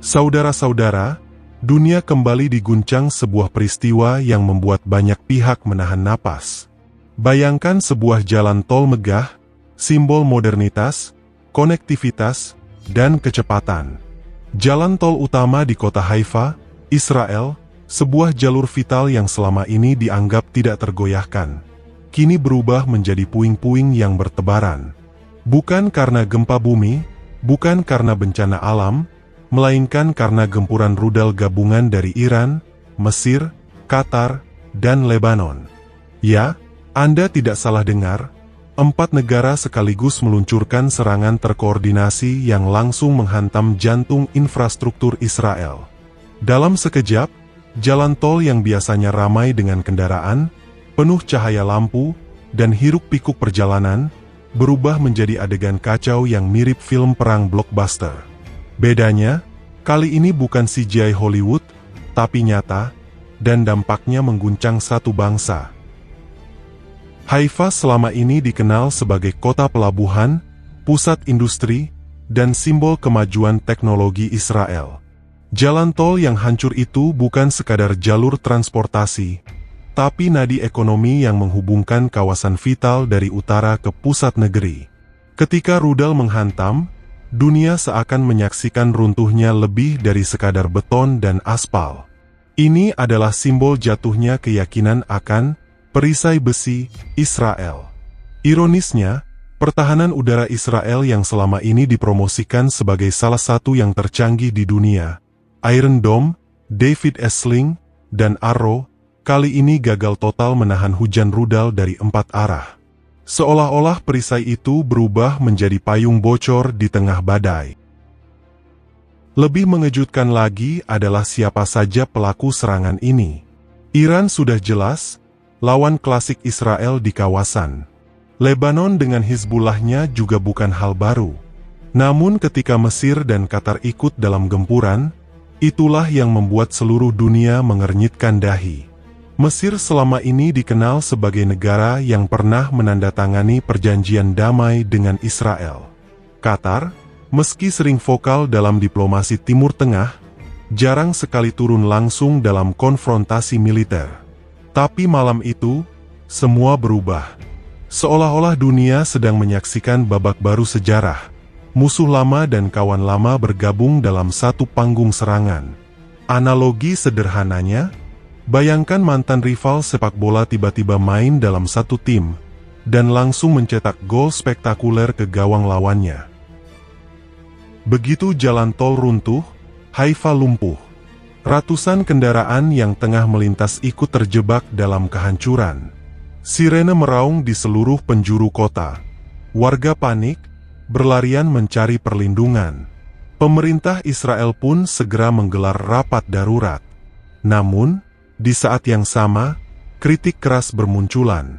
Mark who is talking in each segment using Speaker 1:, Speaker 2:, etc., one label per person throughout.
Speaker 1: Saudara-saudara, dunia kembali diguncang sebuah peristiwa yang membuat banyak pihak menahan napas. Bayangkan sebuah jalan tol megah, simbol modernitas, konektivitas, dan kecepatan. Jalan tol utama di kota Haifa, Israel, sebuah jalur vital yang selama ini dianggap tidak tergoyahkan, kini berubah menjadi puing-puing yang bertebaran. Bukan karena gempa bumi, bukan karena bencana alam, melainkan karena gempuran rudal gabungan dari Iran, Mesir, Qatar, dan Lebanon. Ya, Anda tidak salah dengar, 4 negara sekaligus meluncurkan serangan terkoordinasi yang langsung menghantam jantung infrastruktur Israel. Dalam sekejap, jalan tol yang biasanya ramai dengan kendaraan, penuh cahaya lampu, dan hiruk-pikuk perjalanan, berubah menjadi adegan kacau yang mirip film perang blockbuster. Bedanya, kali ini bukan CGI Hollywood, tapi nyata, dan dampaknya mengguncang satu bangsa. Haifa selama ini dikenal sebagai kota pelabuhan, pusat industri, dan simbol kemajuan teknologi Israel. Jalan tol yang hancur itu bukan sekadar jalur transportasi, tapi nadi ekonomi yang menghubungkan kawasan vital dari utara ke pusat negeri. Ketika rudal menghantam, dunia seakan menyaksikan runtuhnya lebih dari sekadar beton dan aspal. Ini adalah simbol jatuhnya keyakinan akan perisai besi Israel. Ironisnya, pertahanan udara Israel yang selama ini dipromosikan sebagai salah satu yang tercanggih di dunia, Iron Dome, David Sling, dan Arrow, kali ini gagal total menahan hujan rudal dari 4 arah. Seolah-olah perisai itu berubah menjadi payung bocor di tengah badai. Lebih mengejutkan lagi adalah siapa saja pelaku serangan ini. Iran sudah jelas, lawan klasik Israel di kawasan. Lebanon dengan Hizbullahnya juga bukan hal baru. Namun ketika Mesir dan Qatar ikut dalam gempuran, itulah yang membuat seluruh dunia mengernyitkan dahi. Mesir selama ini dikenal sebagai negara yang pernah menandatangani perjanjian damai dengan Israel. Qatar, meski sering vokal dalam diplomasi Timur Tengah, jarang sekali turun langsung dalam konfrontasi militer. Tapi malam itu, semua berubah. Seolah-olah dunia sedang menyaksikan babak baru sejarah. Musuh lama dan kawan lama bergabung dalam satu panggung serangan. Analogi sederhananya, bayangkan mantan rival sepak bola tiba-tiba main dalam satu tim, dan langsung mencetak gol spektakuler ke gawang lawannya. Begitu jalan tol runtuh, Haifa lumpuh. Ratusan kendaraan yang tengah melintas ikut terjebak dalam kehancuran. Sirene meraung di seluruh penjuru kota. Warga panik, berlarian mencari perlindungan. Pemerintah Israel pun segera menggelar rapat darurat. Namun, di saat yang sama, kritik keras bermunculan.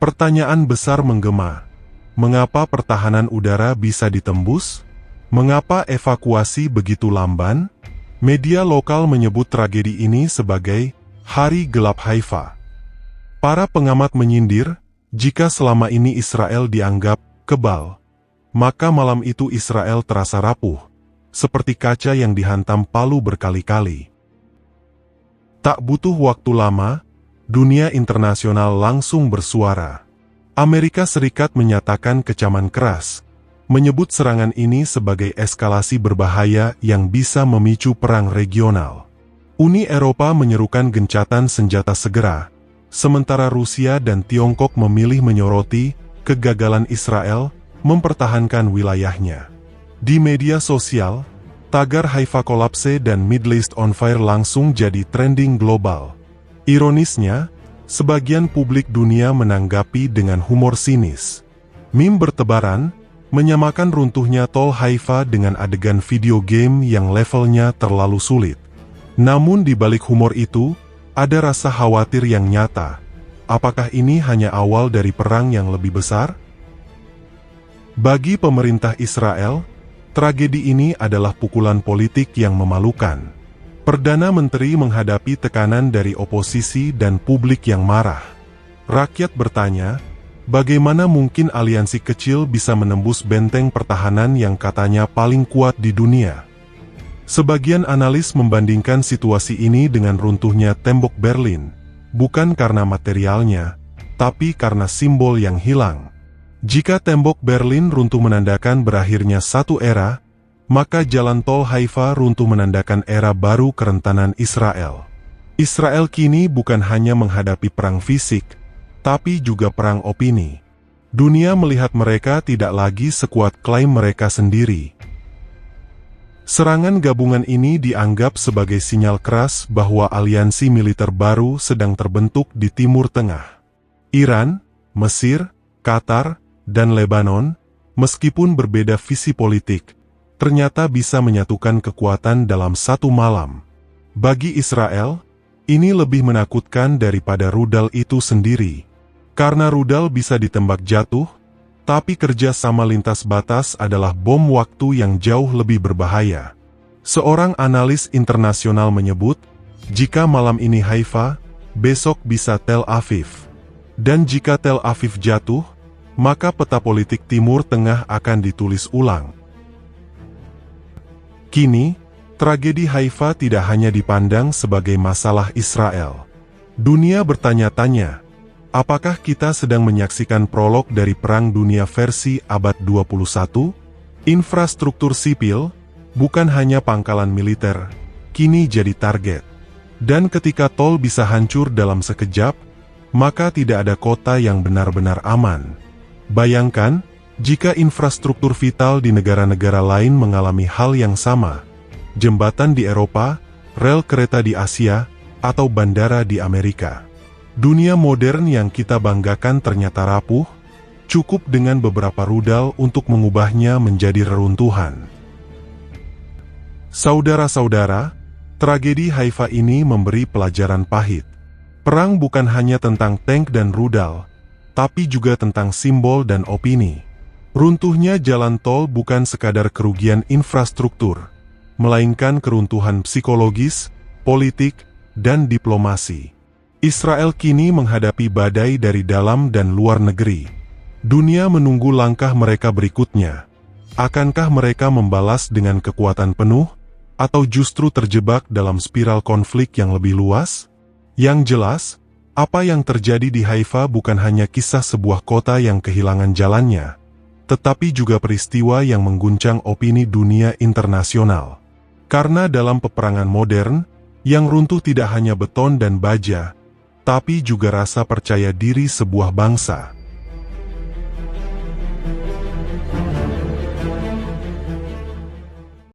Speaker 1: Pertanyaan besar menggema. Mengapa pertahanan udara bisa ditembus? Mengapa evakuasi begitu lamban? Media lokal menyebut tragedi ini sebagai Hari Gelap Haifa. Para pengamat menyindir, jika selama ini Israel dianggap kebal, maka malam itu Israel terasa rapuh, seperti kaca yang dihantam palu berkali-kali. Tak butuh waktu lama, dunia internasional langsung bersuara. Amerika Serikat menyatakan kecaman keras, menyebut serangan ini sebagai eskalasi berbahaya yang bisa memicu perang regional. Uni Eropa menyerukan gencatan senjata segera, sementara Rusia dan Tiongkok memilih menyoroti kegagalan Israel mempertahankan wilayahnya. Di media sosial, tagar Haifa kolapse dan Middle East on fire langsung jadi trending global. Ironisnya, sebagian publik dunia menanggapi dengan humor sinis. Meme bertebaran, menyamakan runtuhnya tol Haifa dengan adegan video game yang levelnya terlalu sulit. Namun di balik humor itu, ada rasa khawatir yang nyata. Apakah ini hanya awal dari perang yang lebih besar? Bagi pemerintah Israel, tragedi ini adalah pukulan politik yang memalukan. Perdana Menteri menghadapi tekanan dari oposisi dan publik yang marah. Rakyat bertanya, bagaimana mungkin aliansi kecil bisa menembus benteng pertahanan yang katanya paling kuat di dunia? Sebagian analis membandingkan situasi ini dengan runtuhnya tembok Berlin, bukan karena materialnya, tapi karena simbol yang hilang. Jika tembok Berlin runtuh menandakan berakhirnya satu era, maka jalan tol Haifa runtuh menandakan era baru kerentanan Israel. Israel kini bukan hanya menghadapi perang fisik, tapi juga perang opini. Dunia melihat mereka tidak lagi sekuat klaim mereka sendiri. Serangan gabungan ini dianggap sebagai sinyal keras bahwa aliansi militer baru sedang terbentuk di Timur Tengah. Iran, Mesir, Qatar, dan Lebanon, meskipun berbeda visi politik, ternyata bisa menyatukan kekuatan dalam satu malam. Bagi Israel, ini lebih menakutkan daripada rudal itu sendiri. Karena rudal bisa ditembak jatuh, tapi kerja sama lintas batas adalah bom waktu yang jauh lebih berbahaya. Seorang analis internasional menyebut, jika malam ini Haifa, besok bisa Tel Aviv. Dan jika Tel Aviv jatuh, maka peta politik Timur Tengah akan ditulis ulang. Kini, tragedi Haifa tidak hanya dipandang sebagai masalah Israel. Dunia bertanya-tanya, apakah kita sedang menyaksikan prolog dari Perang Dunia versi abad 21? Infrastruktur sipil, bukan hanya pangkalan militer, kini jadi target. Dan ketika tol bisa hancur dalam sekejap, maka tidak ada kota yang benar-benar aman. Bayangkan, jika infrastruktur vital di negara-negara lain mengalami hal yang sama, jembatan di Eropa, rel kereta di Asia, atau bandara di Amerika. Dunia modern yang kita banggakan ternyata rapuh, cukup dengan beberapa rudal untuk mengubahnya menjadi reruntuhan. Saudara-saudara, tragedi Haifa ini memberi pelajaran pahit. Perang bukan hanya tentang tank dan rudal, tapi juga tentang simbol dan opini. Runtuhnya jalan tol bukan sekadar kerugian infrastruktur, melainkan keruntuhan psikologis, politik, dan diplomasi. Israel kini menghadapi badai dari dalam dan luar negeri. Dunia menunggu langkah mereka berikutnya. Akankah mereka membalas dengan kekuatan penuh, atau justru terjebak dalam spiral konflik yang lebih luas? Yang jelas, apa yang terjadi di Haifa bukan hanya kisah sebuah kota yang kehilangan jalannya, tetapi juga peristiwa yang mengguncang opini dunia internasional. Karena dalam peperangan modern, yang runtuh tidak hanya beton dan baja, tapi juga rasa percaya diri sebuah bangsa.